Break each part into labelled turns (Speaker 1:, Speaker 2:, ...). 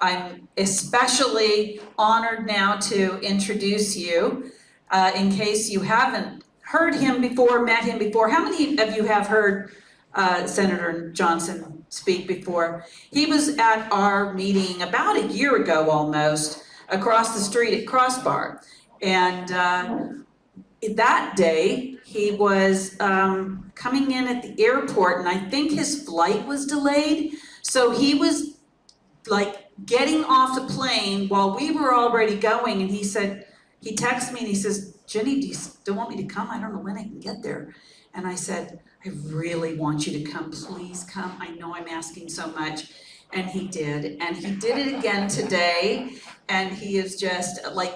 Speaker 1: I'm especially honored now to introduce you, in case you haven't heard him before, met him before. How many of you have heard Senator Johnson speak before? He was at our meeting about a year ago almost, across the street at Crossbar. And that day, he was coming in at the airport, and I think his flight was delayed. So he was like getting off the plane while we were already going, and he said, he texted me and he says, Jenny, do you still want me to come? I don't know when I can get there. And I said, I really want you to come, please come. I know I'm asking so much. And he did, and he did it again today. And he is just like,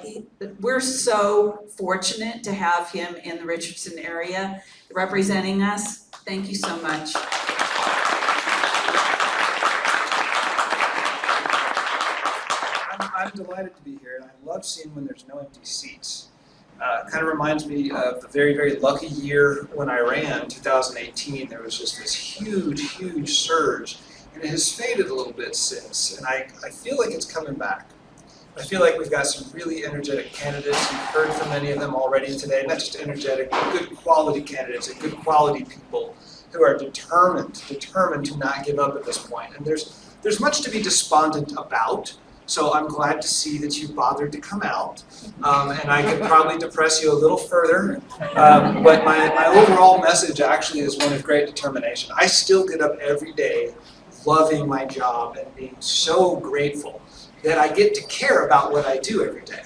Speaker 1: we're so fortunate to have him in the Richardson area representing us. Thank you so much.
Speaker 2: I'm delighted to be here, and I love seeing when there's no empty seats. Kind of reminds me of the very, very lucky year when I ran, 2018. There was just this huge surge, and it has faded a little bit since, and I feel like it's coming back. I feel like we've got some really energetic candidates. You've heard from many of them already today, not just energetic, but good quality candidates and good quality people who are determined to not give up at this point. And there's much to be despondent about. So I'm glad to see that you bothered to come out, and I could probably depress you a little further, but my overall message actually is one of great determination. I still get up every day loving my job and being so grateful that I get to care about what I do every day.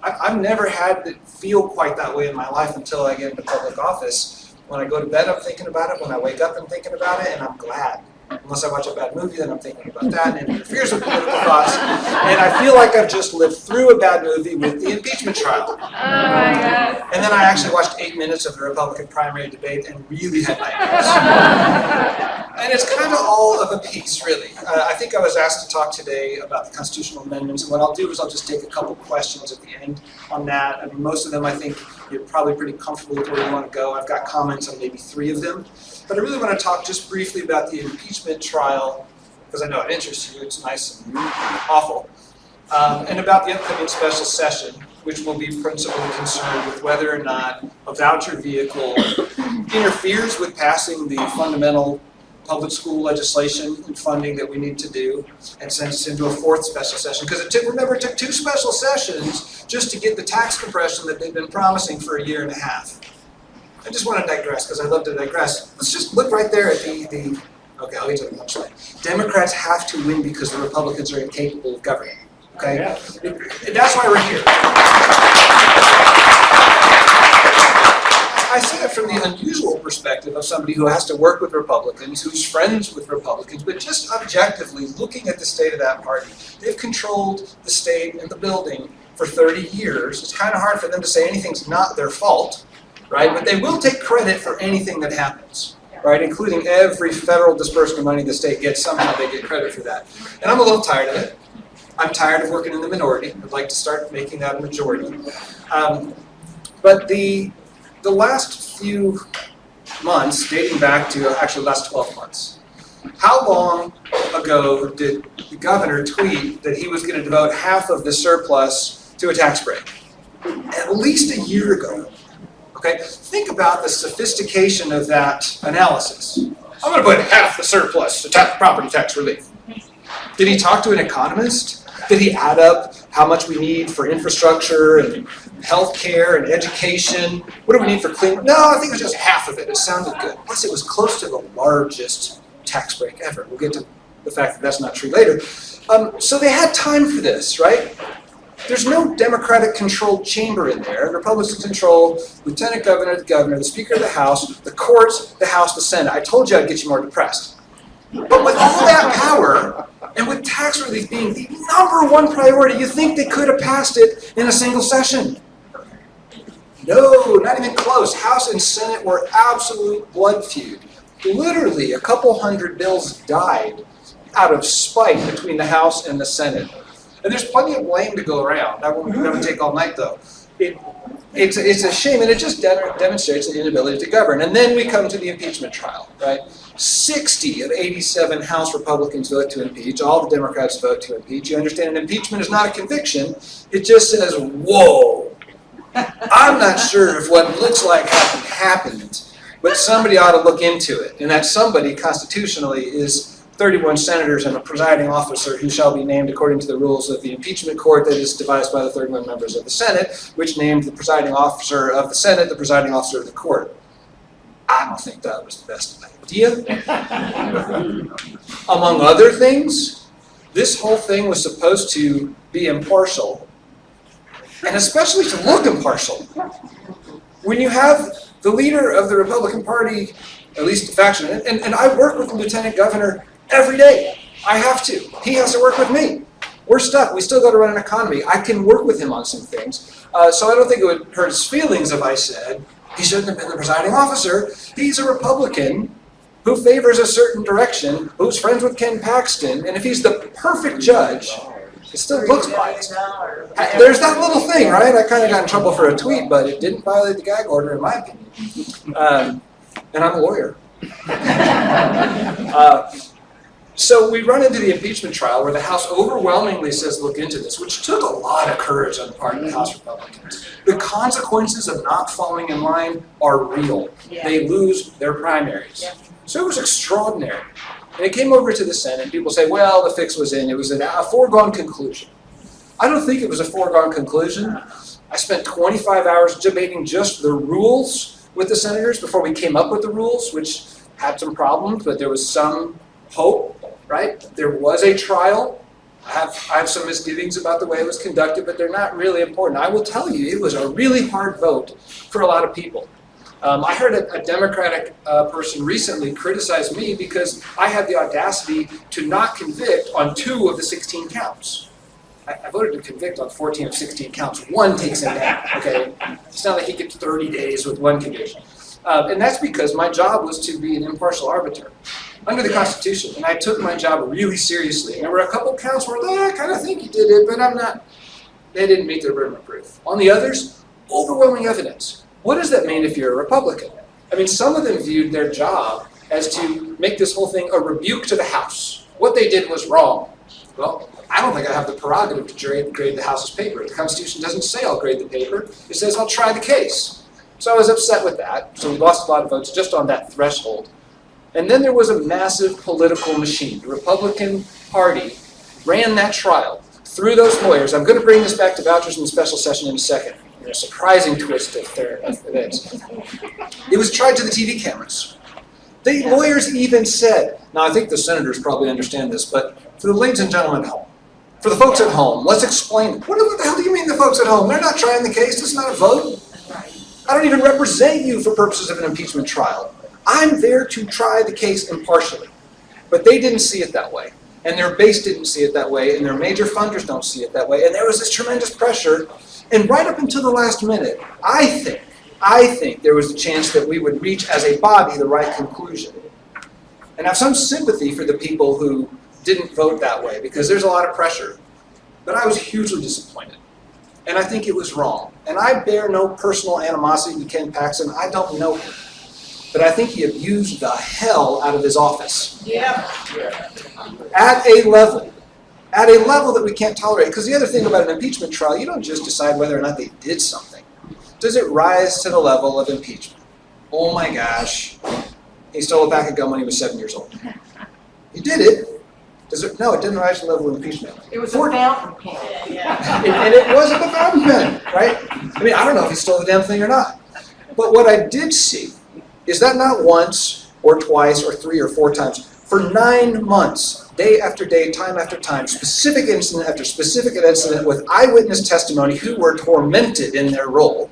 Speaker 2: I've never had it feel quite that way in my life until I get into public office. When I go to bed, I'm thinking about it. When I wake up, I'm thinking about it, and I'm glad. Unless I watch a bad movie, then I'm thinking about that, and it interferes with political thoughts. And I feel like I've just lived through a bad movie with the impeachment trial. Oh my God. And then I actually watched 8 minutes of the Republican primary debate and really had nightmares. And it's kind of all of a piece, really. I think I was asked to talk today about the constitutional amendments, and what I'll do is I'll just take a couple questions at the end on that. I mean, most of them I think you're probably pretty comfortable with where you want to go. I've got comments on maybe 3 of them. But I really want to talk just briefly about the impeachment trial, because I know it interests you, it's nice and awful, and about the upcoming special session, which will be principally concerned with whether or not a voucher vehicle interferes with passing the fundamental public school legislation and funding that we need to do, and sends us into a 4th special session. Because remember, it took 2 special sessions just to get the tax compression that they've been promising for a year and a half. I just want to digress, because I love to digress. Let's just look right there at okay, I'll get to the punchline. Democrats have to win because the Republicans are incapable of governing, okay? Yeah. That's why we're here. I say it from the unusual perspective of somebody who has to work with Republicans, who's friends with Republicans, but just objectively looking at the state of that party. They've controlled the state and the building for 30 years. It's kind of hard for them to say anything's not their fault. Right? But they will take credit for anything that happens, right? Including every federal disbursement of money the state gets, somehow they get credit for that. And I'm a little tired of it. I'm tired of working in the minority. I'd like to start making that a majority. But the last few months, dating back to actually the last 12 months, how long ago did the governor tweet that he was going to devote half of the surplus to a tax break? At least a year ago. Okay, think about the sophistication of that analysis. I'm going to put half the surplus to property tax relief. Did he talk to an economist? Did he add up how much we need for infrastructure and health care and education? What do we need for clean? No, I think it was just half of it. It sounded good. Plus, it was close to the largest tax break ever. We'll get to the fact that that's not true later. So they had time for this, right? There's no Democratic-controlled chamber in there. Republicans control Lieutenant Governor, the Governor, the Speaker of the House, the courts, the House, the Senate. I told you I'd get you more depressed. But with all that power, and with tax relief being the #1 priority, you think they could have passed it in a single session? No, not even close. House and Senate were absolute blood feud. Literally, a couple hundred bills died out of spite between the House and the Senate. And there's plenty of blame to go around. That won't take all night, though. it's a shame, and it just demonstrates an inability to govern. And then we come to the impeachment trial, right? 60 of 87 House Republicans vote to impeach. All the Democrats vote to impeach. You understand, an impeachment is not a conviction. It just says, whoa. I'm not sure if what looks like happened, but somebody ought to look into it. And that somebody, constitutionally, is 31 senators and a presiding officer who shall be named according to the rules of the impeachment court that is devised by the 31 members of the Senate, which named the presiding officer of the Senate the presiding officer of the court. I don't think that was the best idea. Among other things, this whole thing was supposed to be impartial, and especially to look impartial. When you have the leader of the Republican Party, at least a faction, and I work with the lieutenant governor every day. I have to. He has to work with me. We're stuck. We still got to run an economy. I can work with him on some things. So I don't think it would hurt his feelings if I said, he shouldn't have been the presiding officer. He's a Republican who favors a certain direction, who's friends with Ken Paxton, and if he's the perfect judge, it still looks biased. There's that little thing, right? I kind of got in trouble for a tweet, but it didn't violate the gag order, in my opinion. And I'm a lawyer. So we run into the impeachment trial where the House overwhelmingly says look into this, which took a lot of courage on the part of the House Republicans. The consequences of not falling in line are real. Yeah. They lose their primaries. Yeah. So it was extraordinary. And it came over to the Senate. People say, well, the fix was in. It was a foregone conclusion. I don't think it was a foregone conclusion. I spent 25 hours debating just the rules with the senators before we came up with the rules, which had some problems, but there was some hope. Right? There was a trial. I have some misgivings about the way it was conducted, but they're not really important. I will tell you, it was a really hard vote for a lot of people. I heard a Democratic person recently criticize me because I had the audacity to not convict on 2 of the 16 counts. I voted to convict on 14 of 16 counts. 1 takes him down, okay? It's not like he gets 30 days with 1 conviction. And that's because my job was to be an impartial arbiter under the Constitution, and I took my job really seriously. And there were a couple counts where I kind of think you did it, but I'm not. They didn't meet their burden of proof. On the others, overwhelming evidence. What does that mean if you're a Republican? I mean, some of them viewed their job as to make this whole thing a rebuke to the House. What they did was wrong. Well, I don't think I have the prerogative to grade the House's paper. The Constitution doesn't say I'll grade the paper. It says I'll try the case. So I was upset with that. So we lost a lot of votes just on that threshold. And then there was a massive political machine. The Republican Party ran that trial through those lawyers. I'm going to bring this back to vouchers in the special session in a second. A surprising twist of events. It was tried to the TV cameras. The lawyers even said, now I think the senators probably understand this, but for the ladies and gentlemen at home, for the folks at home, let's explain it. What the hell do you mean the folks at home? They're not trying the case. This is not a vote. I don't even represent you for purposes of an impeachment trial. I'm there to try the case impartially. But they didn't see it that way. And their base didn't see it that way. And their major funders don't see it that way. And there was this tremendous pressure. And right up until the last minute, I think there was a chance that we would reach as a body the right conclusion. And I have some sympathy for the people who didn't vote that way, because there's a lot of pressure. But I was hugely disappointed. And I think it was wrong. And I bear no personal animosity to Ken Paxton. I don't know him. But I think he abused the hell out of his office. Yeah. At a level that we can't tolerate. Because the other thing about an impeachment trial, you don't just decide whether or not they did something. Does it rise to the level of impeachment? Oh my gosh, he stole a pack of gum when he was 7 years old. He did it. No, it didn't rise to the level of impeachment.
Speaker 3: It was a fountain pen. Yeah.
Speaker 2: And it wasn't a fountain pen, right? I mean, I don't know if he stole the damn thing or not. But what I did see is that not once or twice or 3 or 4 times, for 9 months, day after day, time after time, specific incident after specific incident with eyewitness testimony who were tormented in their role,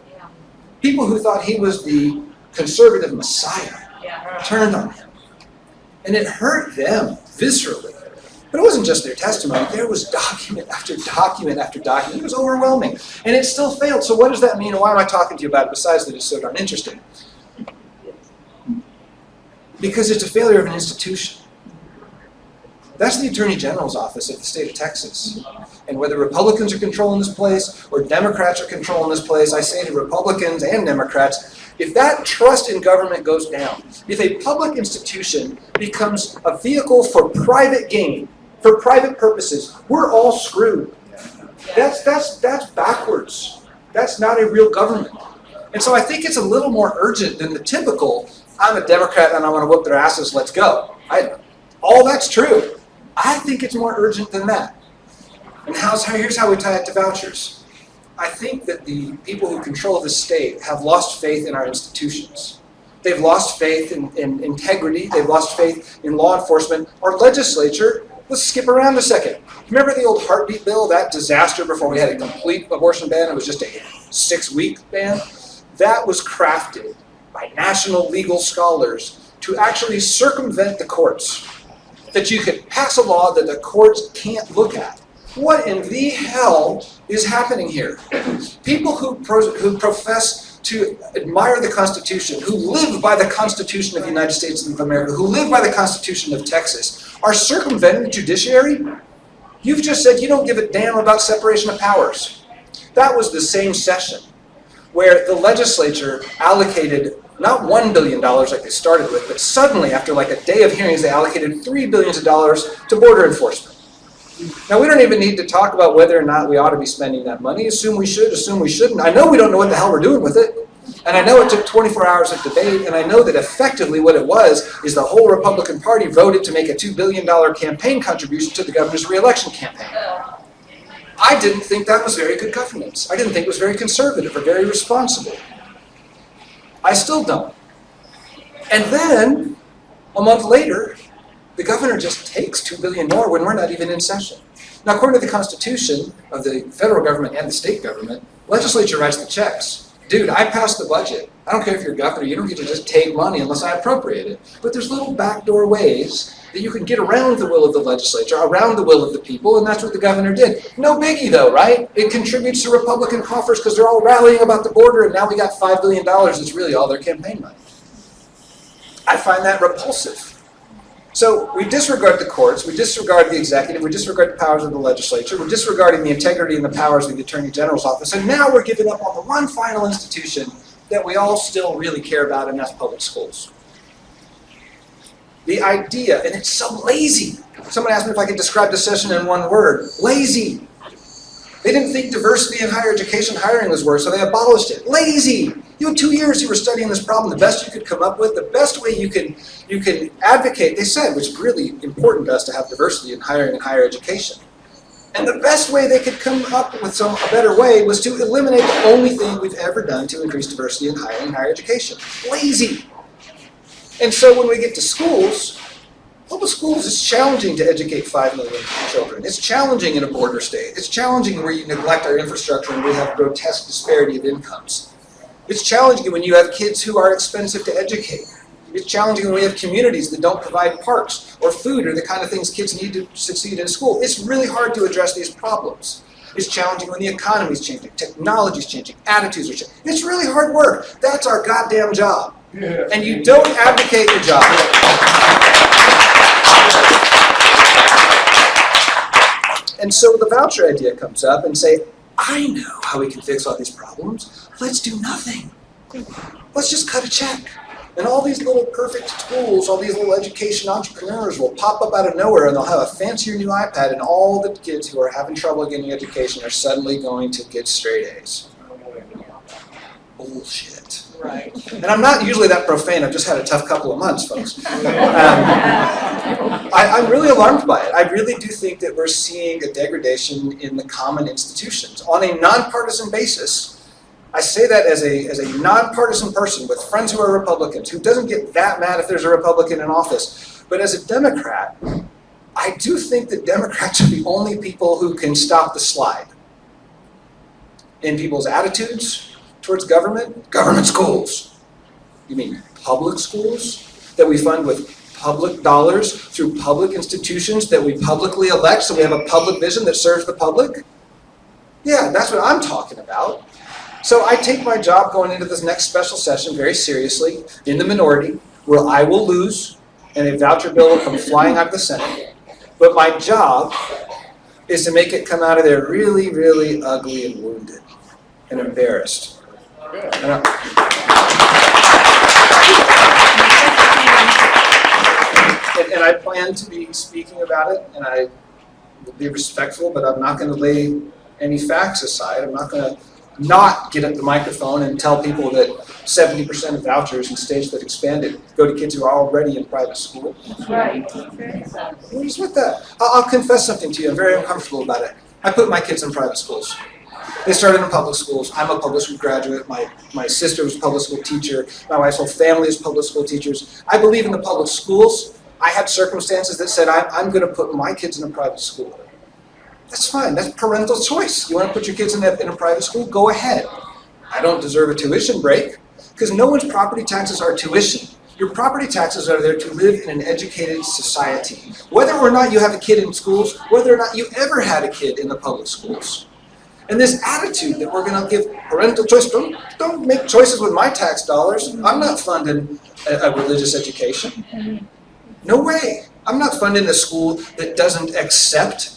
Speaker 2: people who thought he was the conservative messiah turned on him. And it hurt them viscerally. But it wasn't just their testimony. There was document after document after document. It was overwhelming. And it still failed. So what does that mean? And why am I talking to you about it besides that it's so darn interesting? Because it's a failure of an institution. That's the Attorney General's office of the state of Texas. And whether Republicans are controlling this place or Democrats are controlling this place, I say to Republicans and Democrats, if that trust in government goes down, if a public institution becomes a vehicle for private gain, for private purposes, we're all screwed. That's backwards. That's not a real government. And so I think it's a little more urgent than the typical, I'm a Democrat and I want to whoop their asses, let's go. All that's true. I think it's more urgent than that. And here's how we tie it to vouchers. I think that the people who control the state have lost faith in our institutions. They've lost faith in integrity. They've lost faith in law enforcement. Our legislature, let's skip around a second. Remember the old heartbeat bill, that disaster before we had a complete abortion ban? It was just a 6-week ban. That was crafted by national legal scholars to actually circumvent the courts. That you could pass a law that the courts can't look at. What in the hell is happening here? People who profess to admire the Constitution, who live by the Constitution of the United States of America, who live by the Constitution of Texas, are circumventing the judiciary? You've just said you don't give a damn about separation of powers. That was the same session where the legislature allocated not $1 billion like they started with, but suddenly, after like a day of hearings, they allocated $3 billion to border enforcement. Now, we don't even need to talk about whether or not we ought to be spending that money. Assume we should, assume we shouldn't. I know we don't know what the hell we're doing with it. And I know it took 24 hours of debate, and I know that effectively what it was is the whole Republican Party voted to make a $2 billion campaign contribution to the governor's re-election campaign. I didn't think that was very good governance. I didn't think it was very conservative or very responsible. I still don't. And then, a month later, the governor just takes $2 billion more when we're not even in session. Now, according to the Constitution of the federal government and the state government, legislature writes the checks. Dude, I passed the budget. I don't care if you're a governor, you don't get to just take money unless I appropriate it. But there's little backdoor ways that you can get around the will of the legislature, around the will of the people, and that's what the governor did. No biggie though, right? It contributes to Republican coffers because they're all rallying about the border, and now we got $5 billion that's really all their campaign money. I find that repulsive. So we disregard the courts, we disregard the executive, we disregard the powers of the legislature, we're disregarding the integrity and the powers of the Attorney General's office, and now we're giving up on the one final institution that we all still really care about, and that's public schools. The idea, and it's so lazy. Someone asked me if I could describe the session in one word. Lazy. They didn't think diversity in higher education hiring was worse, so they abolished it. Lazy. You had 2 years you were studying this problem, the best you could come up with, the best way you can advocate, they said, which is really important to us to have diversity in hiring and higher education. And the best way they could come up with a better way was to eliminate the only thing we've ever done to increase diversity in hiring and higher education. Lazy. And so when we get to schools, public schools is challenging to educate 5 million children. It's challenging in a border state. It's challenging where you neglect our infrastructure and we have grotesque disparity of incomes. It's challenging when you have kids who are expensive to educate. It's challenging when we have communities that don't provide parks or food or the kind of things kids need to succeed in school. It's really hard to address these problems. It's challenging when the economy is changing, technology is changing, attitudes are changing. It's really hard work. That's our goddamn job. Yeah. And you don't abdicate your job. And so the voucher idea comes up and say, I know how we can fix all these problems. Let's do nothing. Let's just cut a check. And all these little perfect schools, all these little education entrepreneurs will pop up out of nowhere and they'll have a fancier new iPad and all the kids who are having trouble getting education are suddenly going to get straight A's. Bullshit. Right. And I'm not usually that profane. I've just had a tough couple of months, folks. I'm really alarmed by it. I really do think that we're seeing a degradation in the common institutions on a nonpartisan basis. I say that as a nonpartisan person with friends who are Republicans, who doesn't get that mad if there's a Republican in office. But as a Democrat, I do think that Democrats are the only people who can stop the slide in people's attitudes towards government schools. You mean public schools that we fund with public dollars through public institutions that we publicly elect so we have a public vision that serves the public? Yeah, that's what I'm talking about. So I take my job going into this next special session very seriously, in the minority, where I will lose, and a voucher bill will come flying out of the Senate. But my job is to make it come out of there really, really ugly and wounded and embarrassed. And I plan to be speaking about it, and I will be respectful, but I'm not going to lay any facts aside. I'm not going to not get at the microphone and tell people that 70% of vouchers in states that expanded go to kids who are already in private school.
Speaker 3: Right.
Speaker 2: What is with that? I'll confess something to you. I'm very uncomfortable about it. I put my kids in private schools. They started in public schools. I'm a public school graduate. My sister was a public school teacher. My wife's whole family is public school teachers. I believe in the public schools. I had circumstances that said I'm going to put my kids in a private school. That's fine. That's parental choice. You want to put your kids in a private school? Go ahead. I don't deserve a tuition break because no one's property taxes are tuition. Your property taxes are there to live in an educated society. Whether or not you have a kid in schools, whether or not you ever had a kid in the public schools. And this attitude that we're going to give parental choice, don't make choices with my tax dollars. I'm not funding a religious education. No way. I'm not funding a school that doesn't accept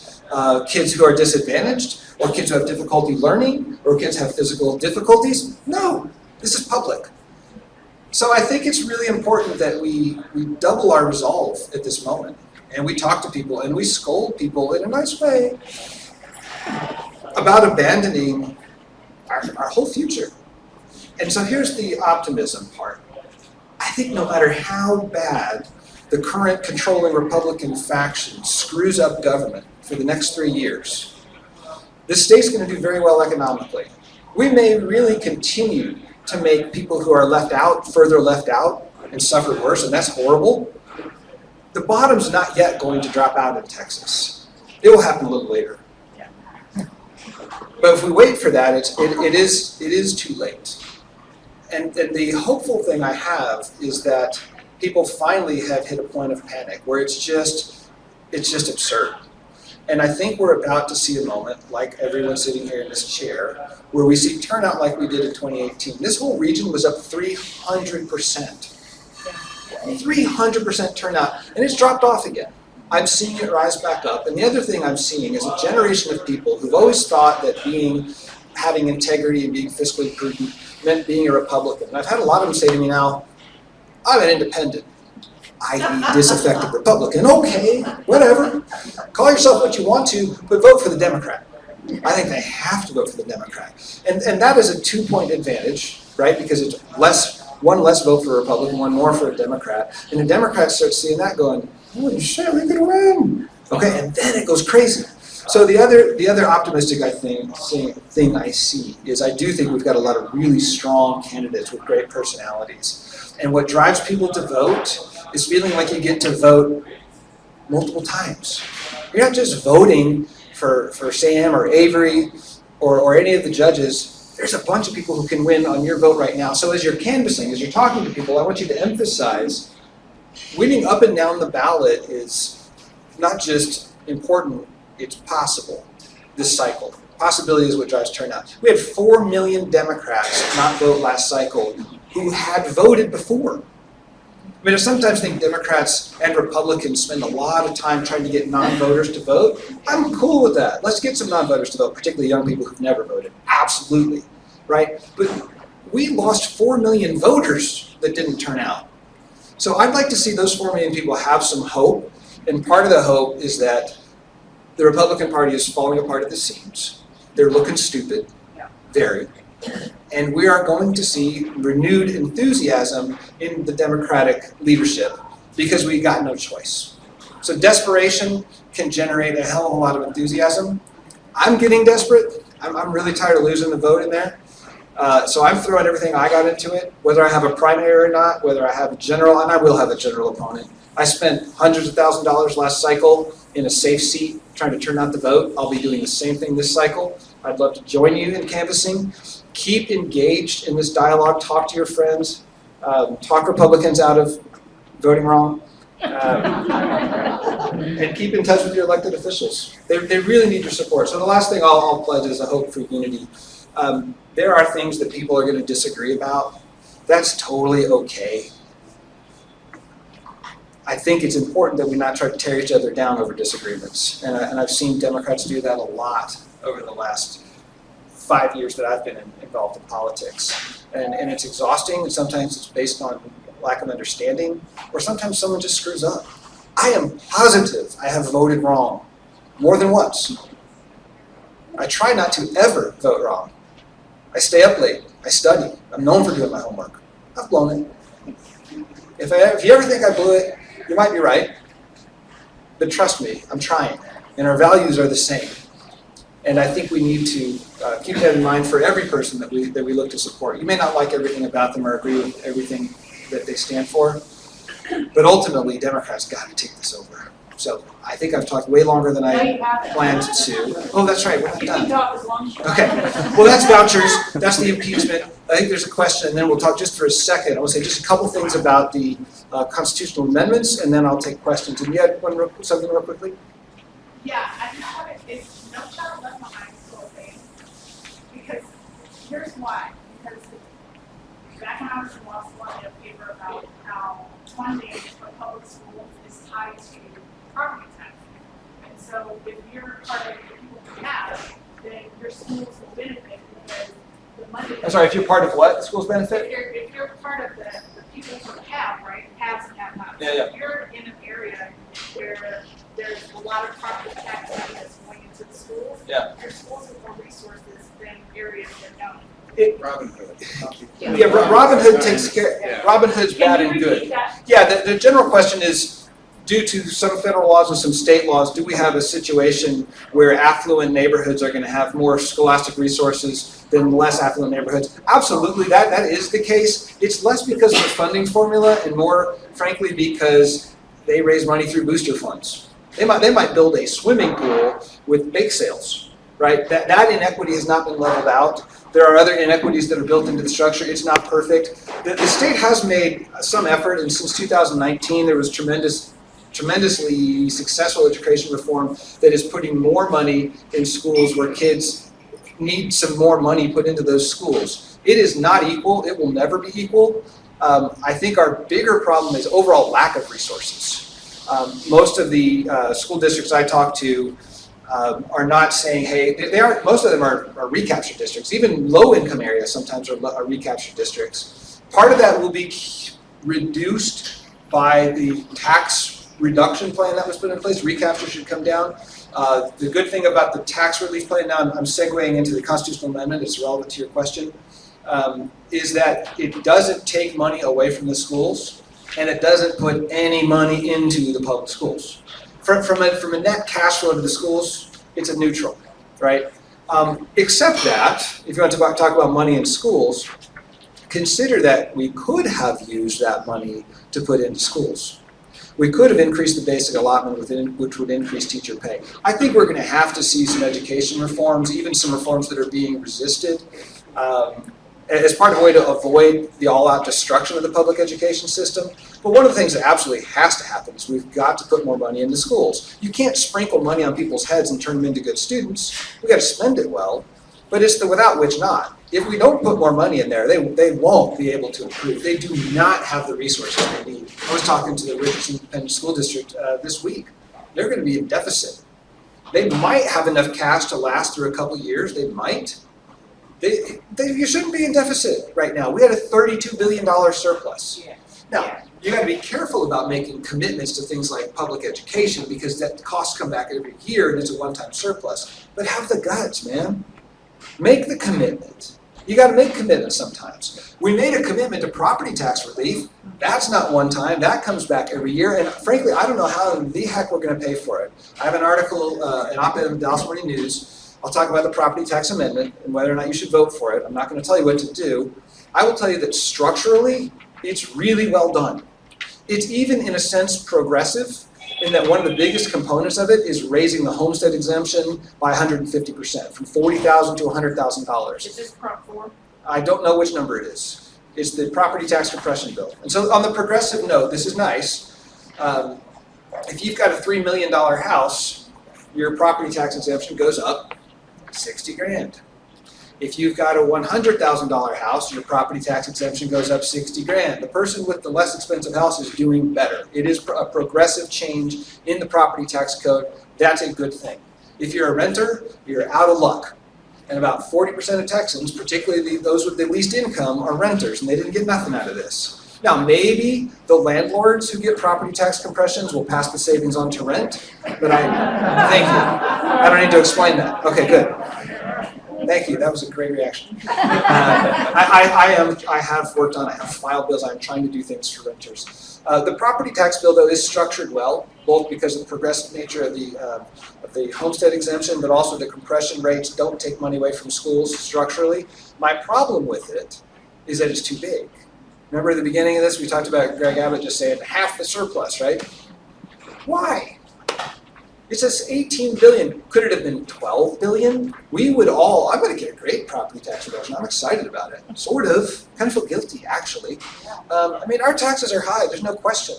Speaker 2: kids who are disadvantaged, or kids who have difficulty learning, or kids have physical difficulties. No, this is public. So I think it's really important that we double our resolve at this moment, and we talk to people, and we scold people in a nice way about abandoning our whole future. And so here's the optimism part. I think no matter how bad the current controlling Republican faction screws up government for the next 3 years, this state's going to do very well economically. We may really continue to make people who are left out further left out and suffer worse, and that's horrible. The bottom's not yet going to drop out in Texas. It will happen a little later. But if we wait for that, it is too late. And the hopeful thing I have is that people finally have hit a point of panic where it's just absurd. And I think we're about to see a moment, like everyone sitting here in this chair, where we see turnout like we did in 2018. This whole region was up 300%. 300% turnout, and it's dropped off again. I'm seeing it rise back up. And the other thing I'm seeing is a generation of people who've always thought that having integrity and being fiscally prudent meant being a Republican. And I've had a lot of them say to me now, I'm an independent, i.e. disaffected Republican. Okay, whatever. Call yourself what you want to, but vote for the Democrat. I think they have to vote for the Democrat. And that is a 2-point advantage, right? Because it's one less vote for a Republican, one more for a Democrat. And the Democrats start seeing that going, holy shit, we're gonna win. Okay, and then it goes crazy. So the other optimistic thing I see is I do think we've got a lot of really strong candidates with great personalities. And what drives people to vote is feeling like you get to vote multiple times. You're not just voting for Sam or Avery or any of the judges. There's a bunch of people who can win on your vote right now. So as you're canvassing, as you're talking to people, I want you to emphasize winning up and down the ballot is not just important, it's possible this cycle. Possibility is what drives turnout. We had 4 million Democrats not vote last cycle who had voted before. I mean, I sometimes think Democrats and Republicans spend a lot of time trying to get non-voters to vote. I'm cool with that. Let's get some non-voters to vote, particularly young people who've never voted. Absolutely, right? But we lost 4 million voters that didn't turn out. So I'd like to see those 4 million people have some hope. And part of the hope is that the Republican Party is falling apart at the seams. They're looking stupid, very. And we are going to see renewed enthusiasm in the Democratic leadership because we got no choice. So desperation can generate a hell of a lot of enthusiasm. I'm getting desperate. I'm really tired of losing the vote in there. So I'm throwing everything I got into it, whether I have a primary or not, whether I have a general, and I will have a general opponent. I spent hundreds of thousands of dollars last cycle in a safe seat trying to turn out the vote. I'll be doing the same thing this cycle. I'd love to join you in canvassing. Keep engaged in this dialogue. Talk to your friends. Talk Republicans out of voting wrong. And keep in touch with your elected officials. They really need your support. So the last thing I'll pledge is a hope for unity. There are things that people are going to disagree about. That's totally okay. I think it's important that we not try to tear each other down over disagreements. And I've seen Democrats do that a lot over the last 5 years that I've been involved in politics. And it's exhausting, and sometimes it's based on lack of understanding, or sometimes someone just screws up. I am positive I have voted wrong more than once. I try not to ever vote wrong. I stay up late, I study, I'm known for doing my homework. I've blown it. If you ever think I blew it, you might be right. But trust me, I'm trying, and our values are the same. And I think we need to keep that in mind for every person that we look to support. You may not like everything about them or agree with everything that they stand for, but ultimately, Democrats got to take this over. So I think I've talked way longer than I planned to. Oh, that's right, we're not
Speaker 3: You can
Speaker 2: done.
Speaker 3: talk as long as you want.
Speaker 2: Okay, well, that's vouchers, that's the impeachment. I think there's a question, and then we'll talk just for a second. I will say just a couple things about the constitutional amendments, and then I'll take questions. And you had something real quickly?
Speaker 4: Yeah, I just want to, it's no child left behind sort of thing. Because here's why. Because back when I was in law school, I did a paper about how funding for public schools is tied to property tax. And so if you're part of the people who have, then your schools will benefit because the money.
Speaker 2: I'm sorry, if you're part of what, the school's benefit?
Speaker 4: If you're part of the people who have, right, haves and have-nots.
Speaker 2: Yeah, yeah.
Speaker 4: If you're in an area where there's a lot of property tax money that's going into the schools,
Speaker 2: Yeah.
Speaker 4: your schools have more resources than areas that don't.
Speaker 5: Robin Hood.
Speaker 2: Yeah, Robin Hood takes care,
Speaker 5: Yeah.
Speaker 2: Robin Hood's bad and
Speaker 4: Can you
Speaker 2: good.
Speaker 4: repeat that?
Speaker 2: Yeah, the general question is, due to some federal laws and some state laws, do we have a situation where affluent neighborhoods are gonna have more scholastic resources than less affluent neighborhoods? Absolutely, that is the case. It's less because of the funding formula and more frankly because they raise money through booster funds. They might build a swimming pool with bake sales, right? That inequity has not been leveled out. There are other inequities that are built into the structure. It's not perfect. The state has made some effort, and since 2019, there was tremendously successful education reform that is putting more money in schools where kids need some more money put into those schools. It is not equal. It will never be equal. I think our bigger problem is overall lack of resources. Most of the school districts I talk to are not saying, hey, they are. Most of them are recapture districts. Even low-income areas sometimes are recapture districts. Part of that will be reduced by the tax reduction plan that was put in place. Recapture should come down. The good thing about the tax relief plan, now I'm segueing into the constitutional amendment, it's relevant to your question, is that it doesn't take money away from the schools, and it doesn't put any money into the public schools. From a net cash flow to the schools, it's a neutral, right? Except that, if you want to talk about money in schools, consider that we could have used that money to put into schools. We could have increased the basic allotment which would increase teacher pay. I think we're going to have to see some education reforms, even some reforms that are being resisted, as part of a way to avoid the all-out destruction of the public education system. But one of the things that absolutely has to happen is we've got to put more money into schools. You can't sprinkle money on people's heads and turn them into good students. We've got to spend it well, but it's the without which not. If we don't put more money in there, they won't be able to improve. They do not have the resources they need. I was talking to the Richardson Independent School District this week. They're going to be in deficit. They might have enough cash to last through a couple years. They might. You shouldn't be in deficit right now. We had a $32 billion surplus.
Speaker 3: Yeah.
Speaker 2: Now, you got to be careful about making commitments to things like public education because that costs come back every year and it's a one-time surplus. But have the guts, man. Make the commitment. You got to make commitments sometimes. We made a commitment to property tax relief. That's not one time. That comes back every year. And frankly, I don't know how the heck we're going to pay for it. I have an article, an op-ed in the Dallas Morning News. I'll talk about the property tax amendment and whether or not you should vote for it. I'm not going to tell you what to do. I will tell you that structurally, it's really well done. It's even, in a sense, progressive in that one of the biggest components of it is raising the homestead exemption by 150%, from $40,000 to $100,000.
Speaker 3: Is this Prop 4?
Speaker 2: I don't know which number it is. It's the property tax compression bill. And so on the progressive note, this is nice. If you've got a $3 million house, your property tax exemption goes up 60 grand. If you've got a $100,000 house, your property tax exemption goes up 60 grand. The person with the less expensive house is doing better. It is a progressive change in the property tax code. That's a good thing. If you're a renter, you're out of luck. And about 40% of Texans, particularly those with the least income, are renters, and they didn't get nothing out of this. Now, maybe the landlords who get property tax compressions will pass the savings on to rent, but thank you. I don't need to explain that. Okay, good. Thank you, that was a great reaction. I have worked on, I have filed bills, I'm trying to do things for renters. The property tax bill, though, is structured well, both because of the progressive nature of the homestead exemption, but also the compression rates don't take money away from schools structurally. My problem with it is that it's too big. Remember at the beginning of this, we talked about Greg Abbott just saying half the surplus, right? Why? It says 18 billion. Could it have been 12 billion? We would all, I'm going to get a great property tax reduction. I'm excited about it. Sort of. Kind of feel guilty, actually. I mean, our taxes are high. There's no question.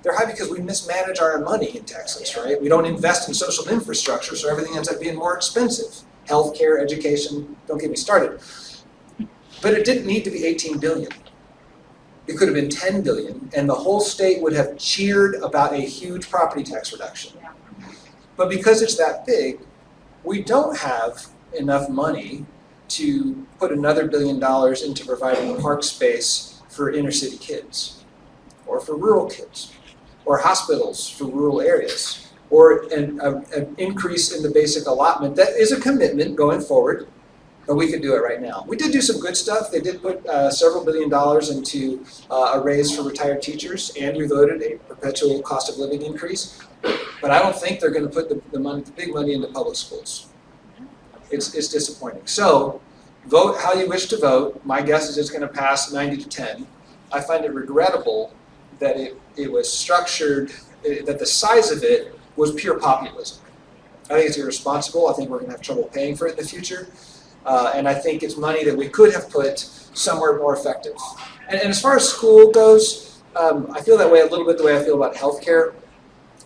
Speaker 2: They're high because we mismanage our money in Texas, right? We don't invest in social infrastructure, so everything ends up being more expensive. Healthcare, education, don't get me started. But it didn't need to be 18 billion. It could have been 10 billion, and the whole state would have cheered about a huge property tax reduction. But because it's that big, we don't have enough money to put another $1 billion into providing park space for inner city kids, or for rural kids, or hospitals for rural areas, or an increase in the basic allotment. That is a commitment going forward. But we could do it right now. We did do some good stuff. They did put several $1 billion into a raise for retired teachers, and we voted a perpetual cost of living increase. But I don't think they're going to put the big money into public schools. It's disappointing. So vote how you wish to vote. My guess is it's going to pass 90 to 10. I find it regrettable that it was structured, that the size of it was pure populism. I think it's irresponsible. I think we're going to have trouble paying for it in the future. And I think it's money that we could have put somewhere more effective. And as far as school goes, I feel that way a little bit the way I feel about healthcare.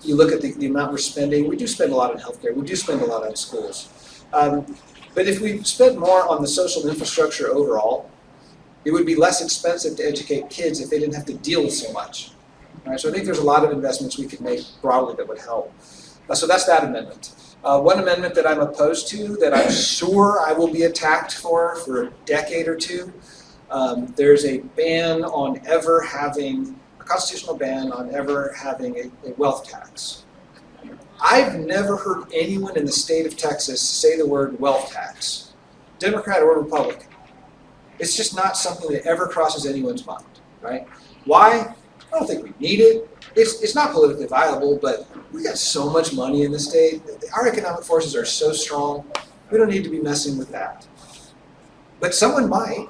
Speaker 2: You look at the amount we're spending. We do spend a lot on healthcare. We do spend a lot on schools. But if we spent more on the social infrastructure overall, it would be less expensive to educate kids if they didn't have to deal with so much. All right, so I think there's a lot of investments we could make broadly that would help. So that's that amendment. One amendment that I'm opposed to, that I'm sure I will be attacked for a decade or two, there's a ban on ever having, a constitutional ban on ever having a wealth tax. I've never heard anyone in the state of Texas say the word wealth tax, Democrat or Republican. It's just not something that ever crosses anyone's mind, right? Why? I don't think we need it. It's not politically viable, but we got so much money in the state. Our economic forces are so strong. We don't need to be messing with that. But someone might.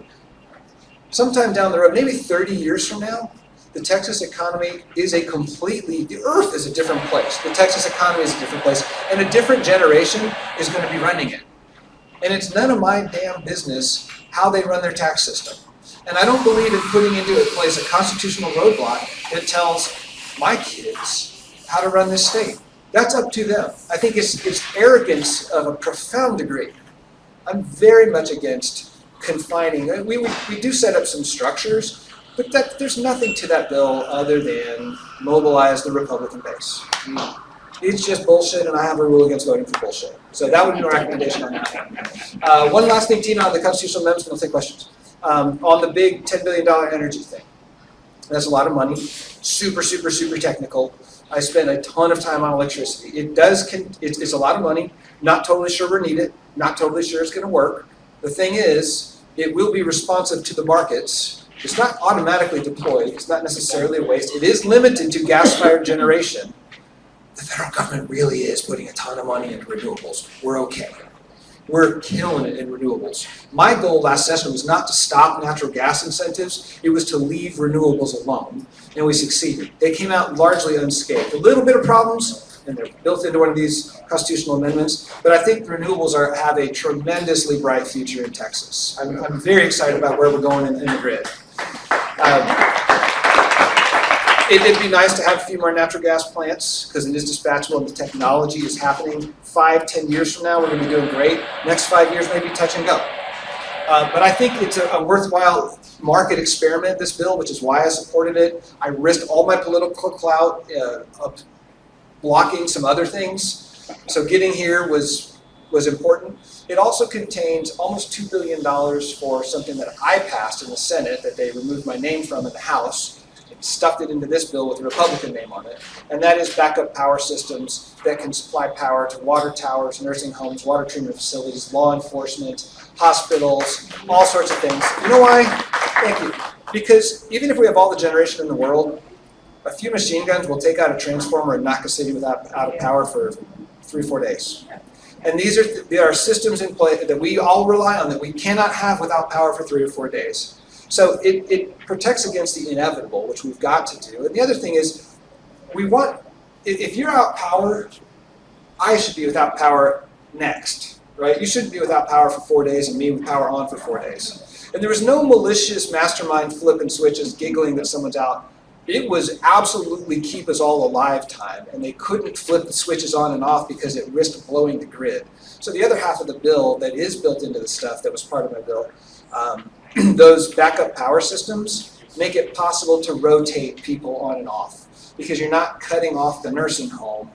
Speaker 2: Sometime down the road, maybe 30 years from now, the Texas economy is the earth is a different place. The Texas economy is a different place, and a different generation is going to be running it. And it's none of my damn business how they run their tax system. And I don't believe in putting into place a constitutional roadblock that tells my kids how to run this state. That's up to them. I think it's arrogance of a profound degree. I'm very much against confining. We do set up some structures, but there's nothing to that bill other than mobilize the Republican base. It's just bullshit, and I have a rule against voting for bullshit. So that would be my recommendation on that. One last thing, Tina, on the constitutional amendments, and I'll take questions. On the big $10 billion energy thing. That's a lot of money, super, super, super technical. I spend a ton of time on electricity. It's a lot of money, not totally sure we need it, not totally sure it's gonna work. The thing is, it will be responsive to the markets. It's not automatically deployed, it's not necessarily a waste. It is limited to gas-fired generation. The federal government really is putting a ton of money into renewables. We're okay. We're killing it in renewables. My goal last session was not to stop natural gas incentives, it was to leave renewables alone, and we succeeded. They came out largely unscathed. A little bit of problems, and they're built into one of these constitutional amendments, but I think renewables have a tremendously bright future in Texas. I'm very excited about where we're going in the grid. It'd be nice to have a few more natural gas plants because it is dispatchable and the technology is happening. 5-10 years from now, we're going to be doing great. Next 5 years, maybe touch and go. But I think it's a worthwhile market experiment, this bill, which is why I supported it. I risked all my political clout of blocking some other things. So getting here was important. It also contains almost $2 billion for something that I passed in the Senate that they removed my name from in the House. Stuffed it into this bill with a Republican name on it, and that is backup power systems that can supply power to water towers, nursing homes, water treatment facilities, law enforcement, hospitals, all sorts of things. You know why? Thank you. Because even if we have all the generation in the world, a few machine guns will take out a transformer and knock a city out of power for 3 or 4 days. And there are systems in place that we all rely on that we cannot have without power for 3 or 4 days. So it protects against the inevitable, which we've got to do. And the other thing is, if you're out power, I should be without power next, right? You shouldn't be without power for 4 days and me with power on for 4 days. And there was no malicious mastermind flipping switches, giggling that someone's out. It was absolutely keep us all alive time, and they couldn't flip the switches on and off because it risked blowing the grid. So the other half of the bill that is built into the stuff that was part of my bill, those backup power systems make it possible to rotate people on and off because you're not cutting off the nursing home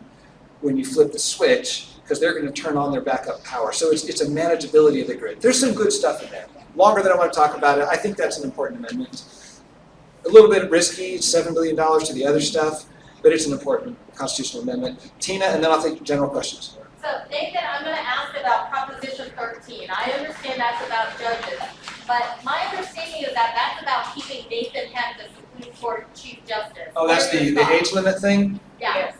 Speaker 2: when you flip the switch because they're going to turn on their backup power. So it's a manageability of the grid. There's some good stuff in there. Longer than I want to talk about it, I think that's an important amendment. A little bit risky, it's $7 billion to the other stuff, but it's an important constitutional amendment. Tina, and then I'll take general questions.
Speaker 3: So Nathan, I'm going to ask about Proposition 13. I understand that's about judges, but my understanding is that that's about keeping Nathan Heck the Supreme Court Chief Justice.
Speaker 2: Oh, that's the age limit thing?
Speaker 3: Yeah.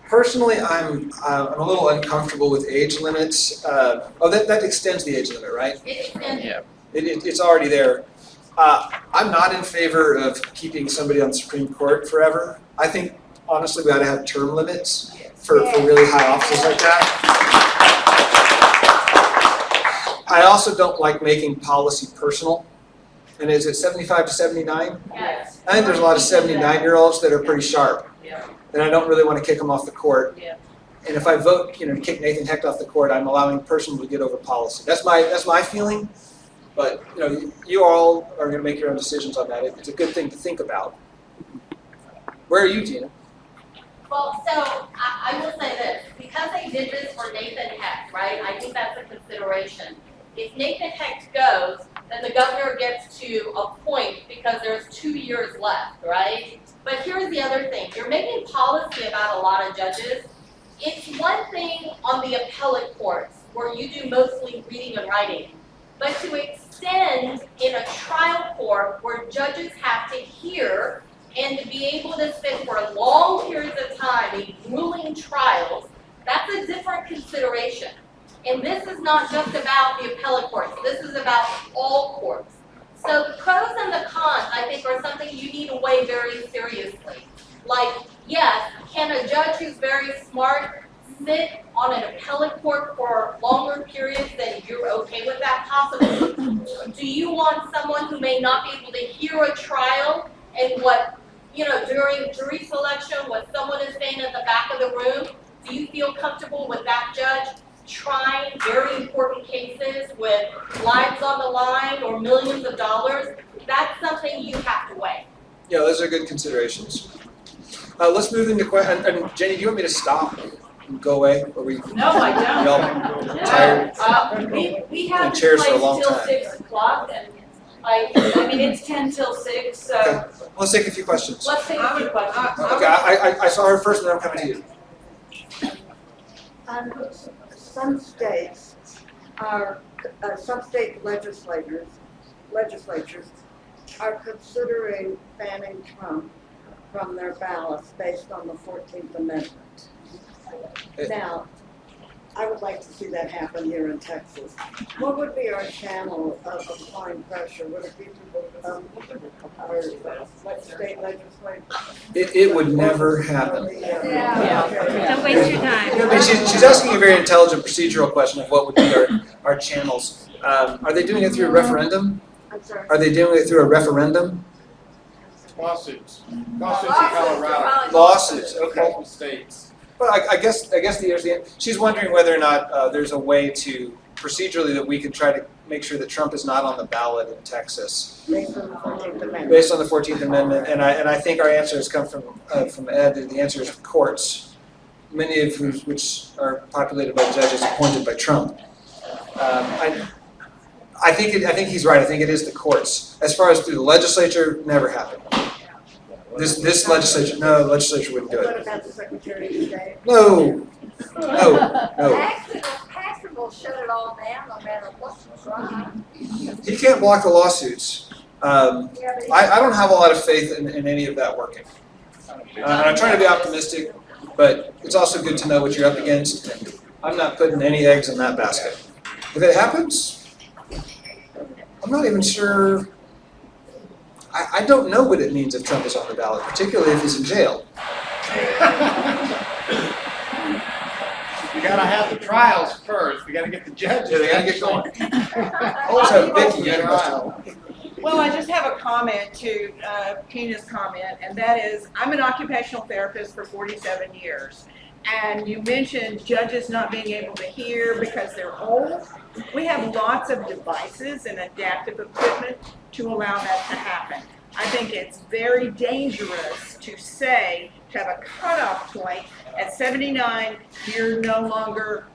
Speaker 2: Personally, I'm a little uncomfortable with age limits. That extends the age limit, right?
Speaker 3: It extends.
Speaker 5: Yeah.
Speaker 2: It's already there. I'm not in favor of keeping somebody on the Supreme Court forever. I think, honestly, we ought to have term limits for really high offices like that. I also don't like making policy personal. And is it 75 to 79?
Speaker 3: Yes.
Speaker 2: I think there's a lot of 79-year-olds that are pretty sharp.
Speaker 3: Yeah.
Speaker 2: And I don't really want to kick them off the court.
Speaker 3: Yeah.
Speaker 2: And if I vote, to kick Nathan Hecht off the court, I'm allowing person to get over policy. That's my feeling. But you all are going to make your own decisions on that. It's a good thing to think about. Where are you, Tina?
Speaker 3: Well, so I will say this, because they did this for Nathan Hecht, right? I think that's a consideration. If Nathan Hecht goes, then the governor gets to appoint because there's 2 years left, right? But here's the other thing. You're making policy about a lot of judges. It's one thing on the appellate courts where you do mostly reading and writing. But to extend in a trial court where judges have to hear and to be able to sit for long periods of time in grueling trials, that's a different consideration. And this is not just about the appellate courts, this is about all courts. So the pros and the cons, I think, are something you need to weigh very seriously. Like, yes, can a judge who's very smart sit on an appellate court for longer periods than you're okay with that possibly? Do you want someone who may not be able to hear a trial and during jury selection, what someone is saying at the back of the room? Do you feel comfortable with that judge trying very important cases with lives on the line or millions of dollars? That's something you have to weigh.
Speaker 2: Yeah, those are good considerations. Let's move into questions. And Jenny, do you want me to stop and go away? Or
Speaker 6: No, I don't.
Speaker 2: y'all tired?
Speaker 6: We have
Speaker 2: And
Speaker 6: this
Speaker 2: chairs for a
Speaker 6: place
Speaker 2: long
Speaker 6: till
Speaker 2: time.
Speaker 6: 6 o'clock, and I mean, it's 10 till 6, so
Speaker 2: Okay. Let's take a few questions.
Speaker 6: let's take a few questions.
Speaker 2: Okay, I saw her first, and then I'm coming to you.
Speaker 7: Some states some state legislatures are considering banning Trump from their ballots based on the 14th Amendment. Now, I would like to see that happen here in Texas. What would be our channel of applying pressure? Would it be our state legislators?
Speaker 2: It would never happen.
Speaker 8: Don't waste your time.
Speaker 2: She's asking a very intelligent procedural question of what would be our channels. Are they doing it through a referendum?
Speaker 7: I'm sorry.
Speaker 2: Are they doing it through a referendum?
Speaker 5: Lawsuits in Colorado.
Speaker 2: Lawsuits, okay.
Speaker 5: Multiple states.
Speaker 2: Well, I guess she's wondering whether or not there's a way to procedurally that we can try to make sure that Trump is not on the ballot in Texas.
Speaker 7: Based on the 14th Amendment.
Speaker 2: Based on the 14th Amendment, and I think our answer has come from Ed, the answer is courts, many of which are populated by judges appointed by Trump. I think he's right. I think it is the courts. As far as through the legislature, never happened. This legislature, no, the legislature wouldn't do
Speaker 7: What
Speaker 2: it.
Speaker 7: about the Secretary of State?
Speaker 2: No.
Speaker 6: Paxton will shut it all down no matter what you try.
Speaker 2: He can't block the lawsuits.
Speaker 6: Yeah, but
Speaker 2: I don't have a lot of faith in any of that working. And I'm trying to be optimistic, but it's also good to know what you're up against. And I'm not putting any eggs in that basket. If it happens, I'm not even sure. I don't know what it means if Trump is on the ballot, particularly if he's in jail.
Speaker 5: You gotta have the trials first, we gotta get the judges.
Speaker 2: Yeah, they gotta get going.
Speaker 5: Also,
Speaker 2: Vicky, you had a question?
Speaker 9: Well, I just have a comment to Tina's comment, and that is, I'm an occupational therapist for 47 years. And you mentioned judges not being able to hear because they're old. We have lots of devices and adaptive equipment to allow that to happen. I think it's very dangerous to have a cutoff point at 79, you're no longer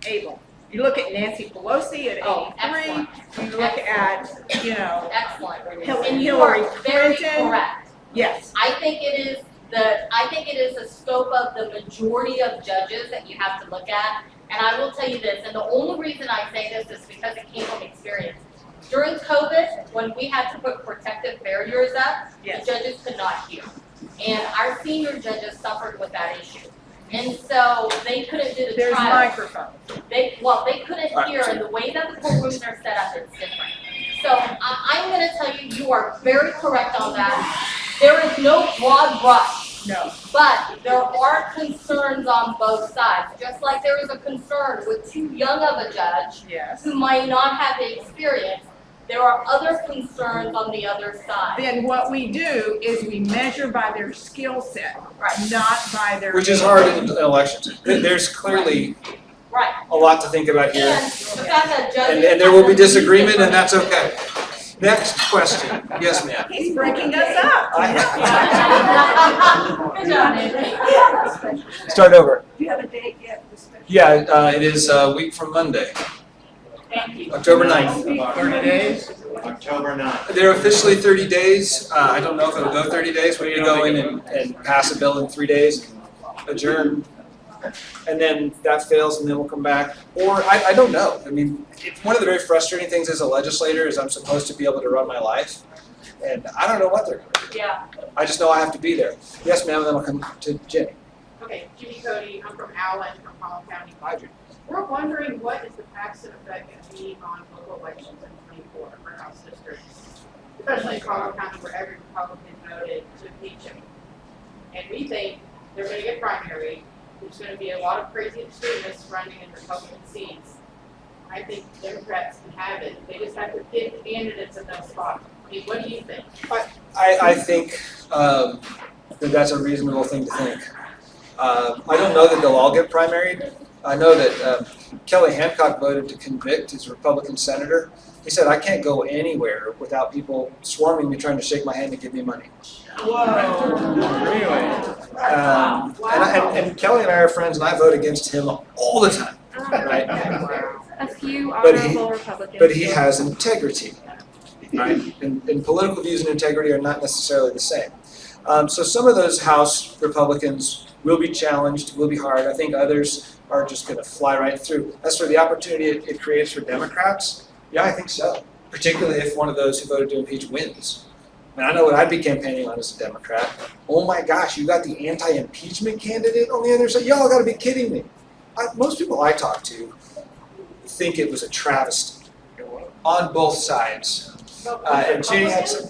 Speaker 9: able. You look at Nancy Pelosi at 83,
Speaker 3: excellent.
Speaker 9: you look at,
Speaker 3: Excellent.
Speaker 9: Hillary
Speaker 3: And you are very
Speaker 9: Clinton.
Speaker 3: correct.
Speaker 9: Yes.
Speaker 3: I think it is the scope of the majority of judges that you have to look at. And I will tell you this, and the only reason I say this is because it came from experience. During COVID, when we had to put protective barriers up,
Speaker 9: Yes.
Speaker 3: the judges could not hear. And our senior judges suffered with that issue. And so they couldn't do the
Speaker 9: There's
Speaker 3: trials.
Speaker 9: microphones.
Speaker 3: They couldn't hear, and the way that the courtrooms are set up, it's different. So I'm gonna tell you, you are very correct on that. There is no broad brush.
Speaker 9: No.
Speaker 3: But there are concerns on both sides, just like there is a concern with too young of a judge
Speaker 9: Yes.
Speaker 3: who might not have the experience. There are other concerns on the other side.
Speaker 9: Then what we do is we measure by their skill set,
Speaker 3: Right.
Speaker 9: not by their.
Speaker 2: Which is hard in elections. There's clearly
Speaker 3: Right.
Speaker 2: a lot to think about here.
Speaker 3: And the fact that judges.
Speaker 2: And there will be disagreement, and that's okay. Next question. Yes, ma'am.
Speaker 9: He's breaking us up.
Speaker 3: Good job, Nancy.
Speaker 2: Start over.
Speaker 9: Do you have a date yet?
Speaker 2: Yeah, it is a week from Monday,
Speaker 3: Thank you.
Speaker 2: October 9th.
Speaker 5: 30 days?
Speaker 10: October 9th.
Speaker 2: They're officially 30 days. I don't know if it'll go 30 days. We can go in and pass a bill in 3 days, adjourn, and then that fails, and then we'll come back. Or I don't know. I mean, one of the very frustrating things as a legislator is I'm supposed to be able to run my life, and I don't know what they're going to do.
Speaker 3: Yeah.
Speaker 2: I just know I have to be there. Yes, ma'am, and then I'll come to Jenny.
Speaker 4: Okay, Jimmy Cody, I'm from Allen, from Collin County.
Speaker 2: Hi, Jenny.
Speaker 4: We're wondering what is the Paxton effect going to be on local elections in 24 for House districts, especially in Collin County where every Republican voted to impeach him. And we think they're going to get primary. There's going to be a lot of crazy extremists running in Republican seats. I think Democrats can have it. They just have to pick candidates in those spots. I mean, what do you think?
Speaker 2: I think that that's a reasonable thing to think. I don't know that they'll all get primaried. I know that Kelly Hancock voted to convict his Republican senator. He said, I can't go anywhere without people swarming me, trying to shake my hand and give me money.
Speaker 5: Really?
Speaker 2: And Kelly and I are friends, and I vote against him all the time, right?
Speaker 8: A few
Speaker 2: But he-
Speaker 8: honorable Republicans.
Speaker 2: But he has integrity, right? And political views and integrity are not necessarily the same. So some of those House Republicans will be challenged, will be hard. I think others are just going to fly right through. As for the opportunity it creates for Democrats, yeah, I think so. Particularly if one of those who voted to impeach wins. I mean, I know what I'd be campaigning on as a Democrat. Oh my gosh, you got the anti-impeachment candidate on the other side? Y'all got to be kidding me. Most people I talk to think it was a travesty on both sides. And Jenny had some.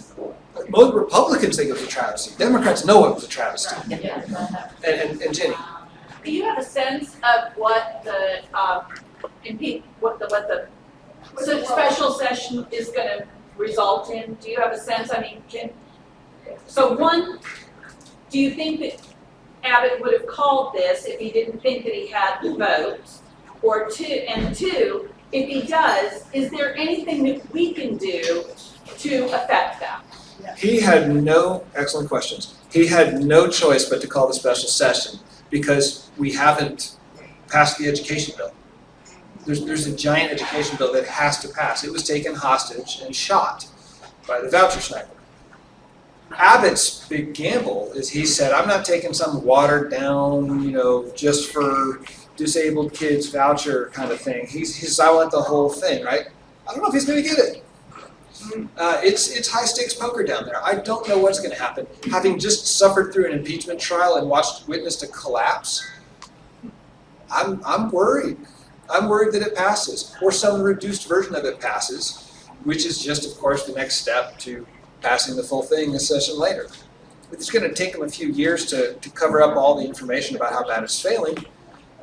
Speaker 2: Most Republicans think it was a travesty. Democrats know it was a travesty. And Jenny.
Speaker 6: Do you have a sense of what the special session is going to result in? Do you have a sense? I mean, do you think that Abbott would have called this if he didn't think that he had the votes? Or two, if he does, is there anything that we can do to affect that?
Speaker 2: He had excellent questions. He had no choice but to call the special session because we haven't passed the education bill. There's a giant education bill that has to pass. It was taken hostage and shot by the voucher sniper. Abbott's big gamble is he said, I'm not taking some watered down, just for disabled kids voucher kind of thing. He says, I want the whole thing, right? I don't know if he's gonna get it. It's high stakes poker down there. I don't know what's gonna happen. Having just suffered through an impeachment trial and witnessed a collapse, I'm worried. I'm worried that it passes, or some reduced version of it passes, which is just, of course, the next step to passing the full thing a session later. It's going to take them a few years to cover up all the information about how bad it's failing,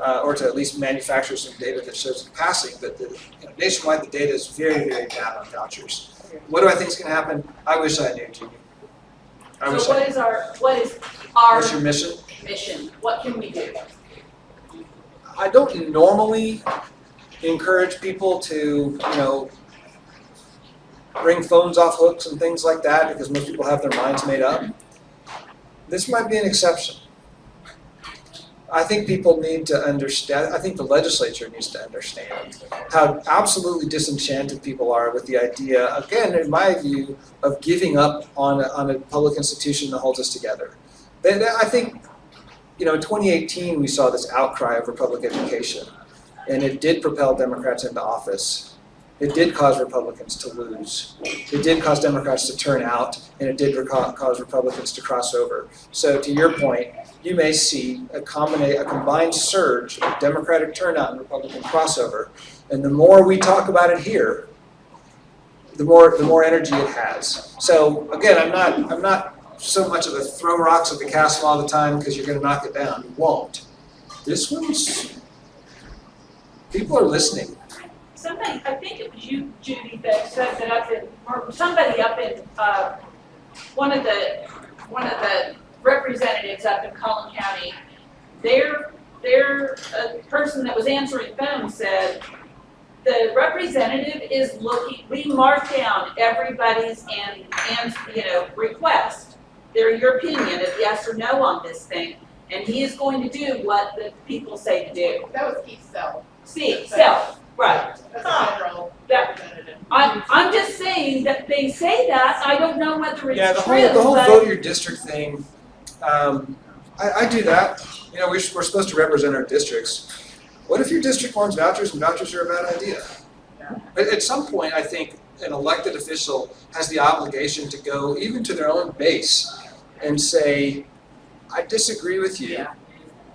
Speaker 2: or to at least manufacture some data that shows it passing. But nationwide, the data is very, very bad on vouchers. What do I think is going to happen? I wish I knew, Jeannie.
Speaker 6: So what is our
Speaker 2: What's your mission?
Speaker 6: mission? What can we do?
Speaker 2: I don't normally encourage people to, bring phones off hooks and things like that because most people have their minds made up. This might be an exception. I think people need to understand, I think the legislature needs to understand how absolutely disenchanted people are with the idea, again, in my view, of giving up on a public institution that holds us together. I think, in 2018, we saw this outcry over public education, and it did propel Democrats into office. It did cause Republicans to lose. It did cause Democrats to turn out, and it did cause Republicans to cross over. So to your point, you may see a combined surge of Democratic turnout and Republican crossover, and the more we talk about it here, the more energy it has. So again, I'm not so much of a throw rocks at the castle all the time because you're going to knock it down. You won't. This one's, people are listening.
Speaker 6: Somebody, I think it was you, Judy, that said that up in, or somebody up in, one of the representatives up in Collin County, their person that was answering phones said, the representative is looking, we mark down everybody's and request. They're your opinion of yes or no on this thing, and he is going to do what the people say to do.
Speaker 4: That was Keith Self.
Speaker 6: See, self, right.
Speaker 4: That's a federal
Speaker 6: That-
Speaker 4: representative.
Speaker 6: I'm just saying that they say that, I don't know whether it's
Speaker 2: Yeah,
Speaker 6: true,
Speaker 2: the whole
Speaker 6: but-
Speaker 2: vote your district thing, I do that. We're supposed to represent our districts. What if your district wants vouchers and vouchers are a bad idea? But at some point, I think an elected official has the obligation to go even to their own base and say, I disagree with you,
Speaker 6: Yeah.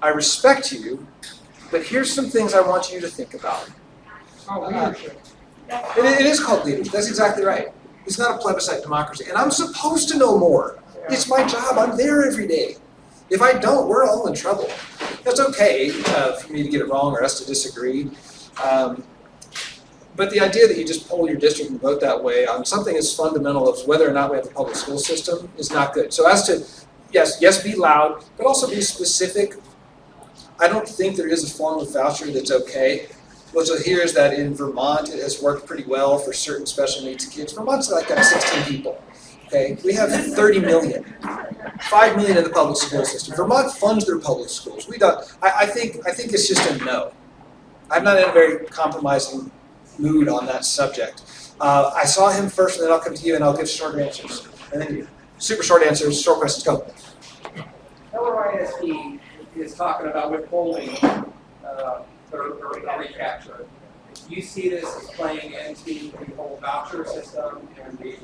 Speaker 2: I respect you, but here's some things I want you to think about. It is called leadership, that's exactly right. It's not a plebiscite democracy, and I'm supposed to know more. It's my job, I'm there every day. If I don't, we're all in trouble. That's okay for me to get it wrong or us to disagree. But the idea that you just poll your district and vote that way on something as fundamental as whether or not we have a public school system is not good. So as to, yes, be loud, but also be specific. I don't think there is a form of voucher that's okay. What you'll hear is that in Vermont, it has worked pretty well for certain special needs kids. Vermont's like got 16 people. Okay, we have 30 million, 5 million in the public school system. Vermont funds their public schools. We don't. I think it's just a no. I'm not in a very compromising mood on that subject. I saw him first, and then I'll come to you, and I'll give short answers, and then you. Super short answers, short questions. Go.
Speaker 10: LRISD is talking about withholding or recapture. You see this as playing into the whole voucher system and the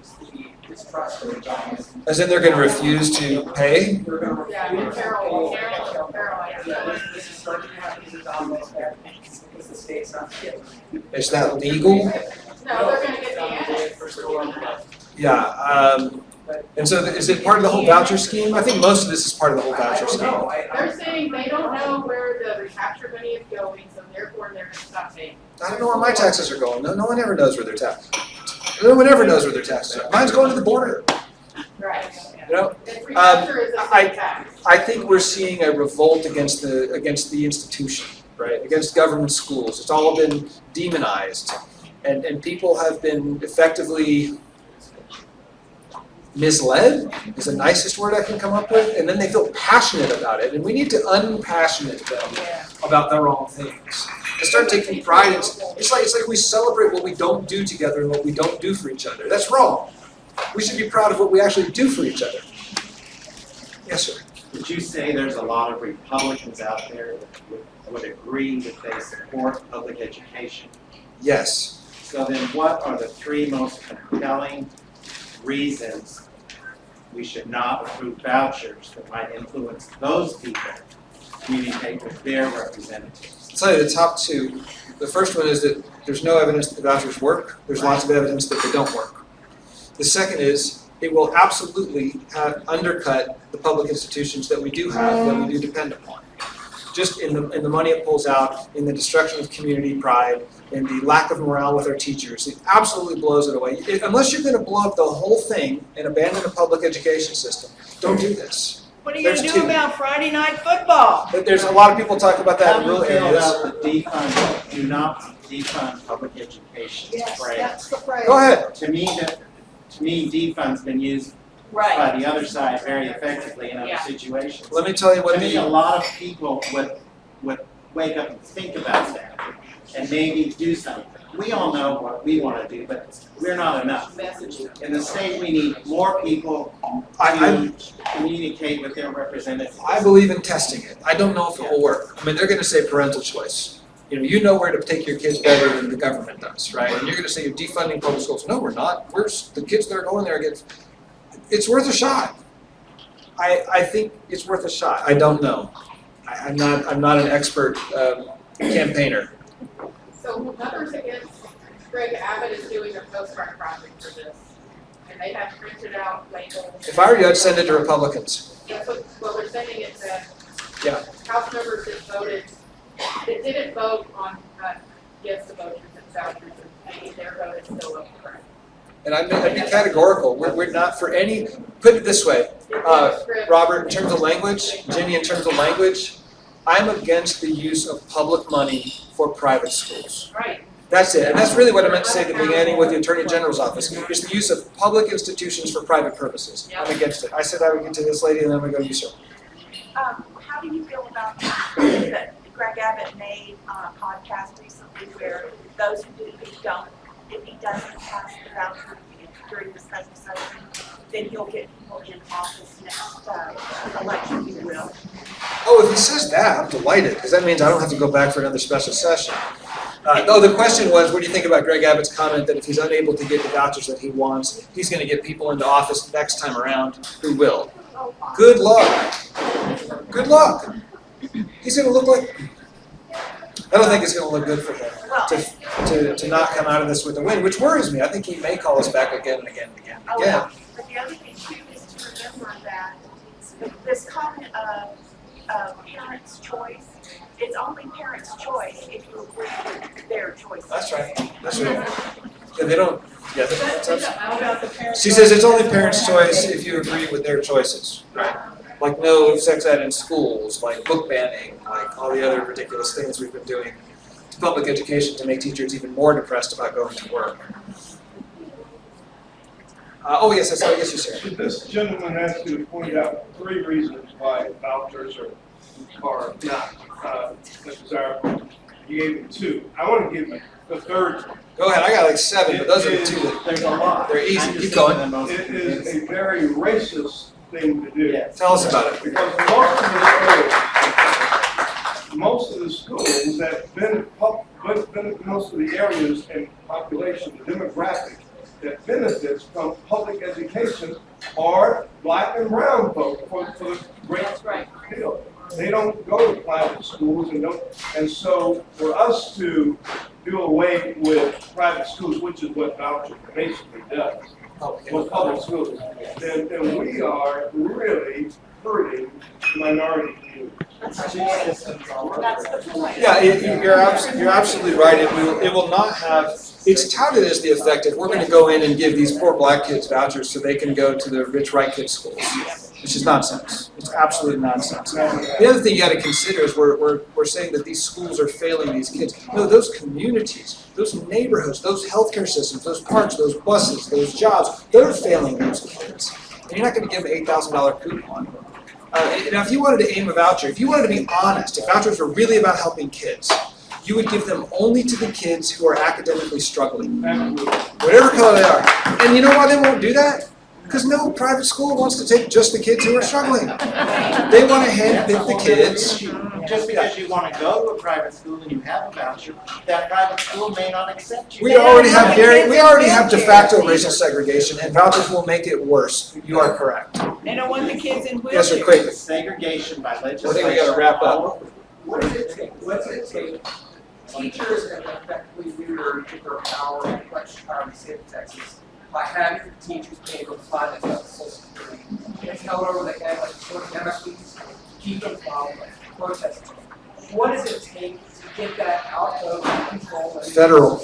Speaker 10: distrust of the jobs.
Speaker 2: As in, they're going to refuse to pay.
Speaker 10: They're going to refuse
Speaker 4: Carol,
Speaker 10: This is starting to happen as a domino effect because the state's not getting.
Speaker 2: Is that legal?
Speaker 4: No, they're gonna get the answer.
Speaker 2: Yeah. And so, is it part of the whole voucher scheme? I think most of this is part of the whole voucher scheme.
Speaker 4: They're saying they don't know where the recapture money is going, so therefore they're gonna stop paying.
Speaker 2: I don't know where my taxes are going. No one ever knows where their taxes. No one ever knows where their taxes are. Mine's going to the border.
Speaker 4: Right.
Speaker 2: You know.
Speaker 4: The recapture is a state tax.
Speaker 2: I think we're seeing a revolt against the institution, right? Against government schools. It's all been demonized, and people have been effectively misled is the nicest word I can come up with, and then they feel passionate about it, and we need to unpassionate them about the wrong things. And start taking pride in it's like we celebrate what we don't do together and what we don't do for each other. That's wrong. We should be proud of what we actually do for each other. Yes, sir.
Speaker 5: Would you say there's a lot of Republicans out there that would agree that they support public education?
Speaker 2: Yes.
Speaker 5: So then what are the three most compelling reasons we should not approve vouchers that might influence those people to communicate with their representatives?
Speaker 2: I'll tell you the top two. The first one is that there's no evidence that the vouchers work. There's lots of evidence that they don't work. The second is it will absolutely undercut the public institutions that we do have, that we do depend upon. Just in the money it pulls out, in the destruction of community pride, in the lack of morale with our teachers, it absolutely blows it away. Unless you're going to blow up the whole thing and abandon the public education system, don't do this.
Speaker 9: What are you gonna
Speaker 2: There's
Speaker 9: do
Speaker 2: two.
Speaker 9: about Friday night football?
Speaker 2: But there's a lot of people talk about that
Speaker 5: How
Speaker 2: in
Speaker 5: do you
Speaker 2: rural
Speaker 5: feel
Speaker 2: areas.
Speaker 5: about the defund, do not defund public education phrase?
Speaker 7: That's the phrase.
Speaker 2: Go ahead.
Speaker 5: To me, defund's been used
Speaker 6: Right.
Speaker 5: by the other side very effectively in other
Speaker 6: Yeah.
Speaker 5: situations.
Speaker 2: Let me tell you what
Speaker 5: To me, a
Speaker 2: the
Speaker 5: lot of people would wake up and think about that and maybe do something. We all know what we want to do, but we're not enough. In the state, we need more people to communicate with their representatives.
Speaker 2: I believe in testing it. I don't know if it will work. I mean, they're going to say parental choice. You know where to take your kids better than the government does, right? And you're going to say you're defunding public schools. No, we're not. The kids that are going there get. It's worth a shot. I think it's worth a shot. I don't know. I'm not an expert campaigner.
Speaker 11: So Mothers Against Greg Abbott is doing a postcard project for this, and they have printed out labels.
Speaker 2: If I were you, I'd send it to Republicans.
Speaker 11: That's what, well, they're sending it to
Speaker 2: Yeah.
Speaker 11: House members that voted, that didn't vote on, yes to vouchers and vouchers, and maybe their vote is still up for it.
Speaker 2: And I'd be categorical. We're not for any, put it this way, Robert, in terms of language, Jenny, in terms of language, I'm against the use of public money for private schools.
Speaker 6: Right.
Speaker 2: That's it. And that's really what I meant to say at the beginning with the Attorney General's office, is the use of public institutions for private purposes. I'm against it. I said I would get to this lady and then we go, you sir.
Speaker 12: How do you feel about that Greg Abbott made a podcast recently where those who don't, if he doesn't pass the voucher during this special session, then he'll get people in office next election, he will.
Speaker 2: Oh, if he says that, I'm delighted, because that means I don't have to go back for another special session. The question was, what do you think about Greg Abbott's comment that if he's unable to get the vouchers that he wants, he's going to get people into office next time around who will? Good luck. Good luck. He's going to look like... I don't think it's going to look good for him to not come out of this with a win, which worries me. I think he may call us back again and again and again and again.
Speaker 12: But the other thing too is to remember that this comment of parents' choice, it's only parents' choice if you agree with their choice.
Speaker 2: That's right. That's right. Yeah, they don't. Yeah, that's
Speaker 6: Absolutely.
Speaker 2: she says it's only parents' choice if you agree with their choices. Right. Like no sex ed in schools, like book banning, like all the other ridiculous things we've been doing to public education to make teachers even more depressed about going to work. Yes, you, sir.
Speaker 13: This gentleman actually pointed out 3 reasons why vouchers are not desirable. You gave him 2. I want to give him the 3rd one.
Speaker 2: Go ahead. I got like 7, but those are the 2 that
Speaker 5: There's a lot.
Speaker 2: they're easy. Keep going.
Speaker 13: It is a very racist thing to do.
Speaker 5: Yes.
Speaker 2: Tell us about it.
Speaker 13: Because most of the schools that benefit most of the areas and population, the demographic that benefits from public education are black and brown folk for the great deal. They don't go to private schools and so for us to do away with private schools, which is what voucher basically does, with public schools, then we are really hurting minority communities.
Speaker 2: Yeah, you're absolutely right. It will not have. It's touted as the effective. We're going to go in and give these poor black kids vouchers so they can go to the rich white kids' schools. It's just nonsense. It's absolute nonsense. The other thing you got to consider is we're saying that these schools are failing these kids. No, those communities those neighborhoods, those healthcare systems, those parks, those buses, those jobs, they're failing those kids. And you're not going to give them an $8,000 coupon. Now, if you wanted to aim a voucher, if you wanted to be honest, if vouchers were really about helping kids, you would give them only to the kids who are academically struggling, whatever color they are. And you know why they won't do that? Because no private school wants to take just the kids who are struggling. They want to handpick the kids.
Speaker 5: Just because you want to go to a private school and you have a voucher, that private school may not accept you.
Speaker 2: We already have de facto racial segregation, and vouchers will make it worse. You are correct.
Speaker 9: They don't want the kids in wheelchairs.
Speaker 2: Yes, sir, quick.
Speaker 5: Segregation by
Speaker 2: I think
Speaker 5: legislation.
Speaker 2: we gotta wrap up.
Speaker 10: What does it take? What does it take? Teachers have effectively neutered their power and collection power in the state of Texas by having the teachers pay for the fine that's up to Social Security. It's held over the head like sort of MSPs to keep them from protesting. What does it take to get that out of control?
Speaker 2: Federal.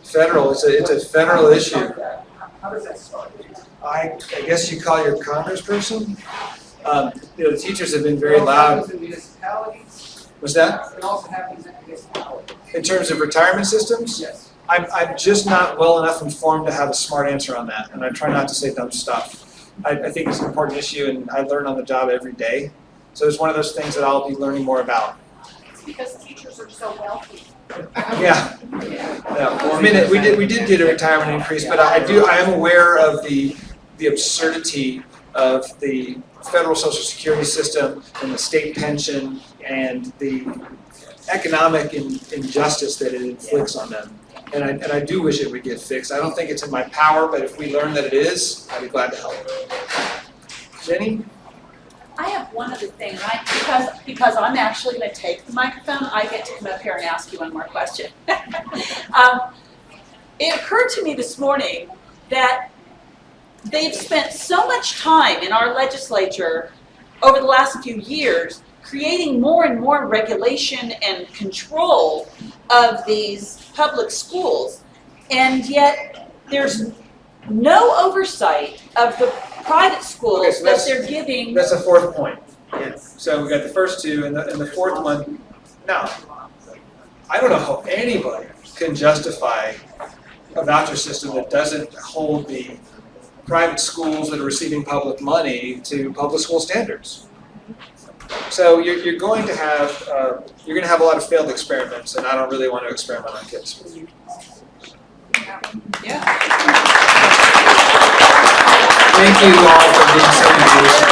Speaker 2: Federal. It's a federal issue.
Speaker 10: How does that start?
Speaker 2: I guess you call your congressperson. The teachers have been very loud.
Speaker 10: In municipalities,
Speaker 2: What's that?
Speaker 10: it also happens in municipalities.
Speaker 2: In terms of retirement systems?
Speaker 10: Yes.
Speaker 2: I'm just not well enough informed to have a smart answer on that, and I try not to say dumb stuff. I think it's an important issue, and I learn on the job every day. So it's one of those things that I'll be learning more about.
Speaker 12: It's because teachers are so wealthy.
Speaker 2: Yeah. Well, I mean, we did get a retirement increase, but I am aware of the absurdity of the federal Social Security system and the state pension and the economic injustice that it inflicts on them. And I do wish it would get fixed. I don't think it's in my power, but if we learn that it is, I'd be glad to help. Jenny?
Speaker 8: I have one other thing, right? Because I'm actually going to take the microphone, I get to come up here and ask you one more question. It occurred to me this morning that they've spent so much time in our legislature over the last few years creating more and more regulation and control of these public schools, and yet there's no oversight of the private schools
Speaker 2: Okay, so
Speaker 8: that they're giving.
Speaker 2: That's a fourth point.
Speaker 5: Yes.
Speaker 2: So we got the first two, and the fourth one. Now, I don't know how anybody can justify a voucher system that doesn't hold the private schools that are receiving public money to public school standards. So you're going to have a lot of failed experiments, and I don't really want to experiment on kids.
Speaker 1: Yeah.
Speaker 2: Thank you all for being so engaged.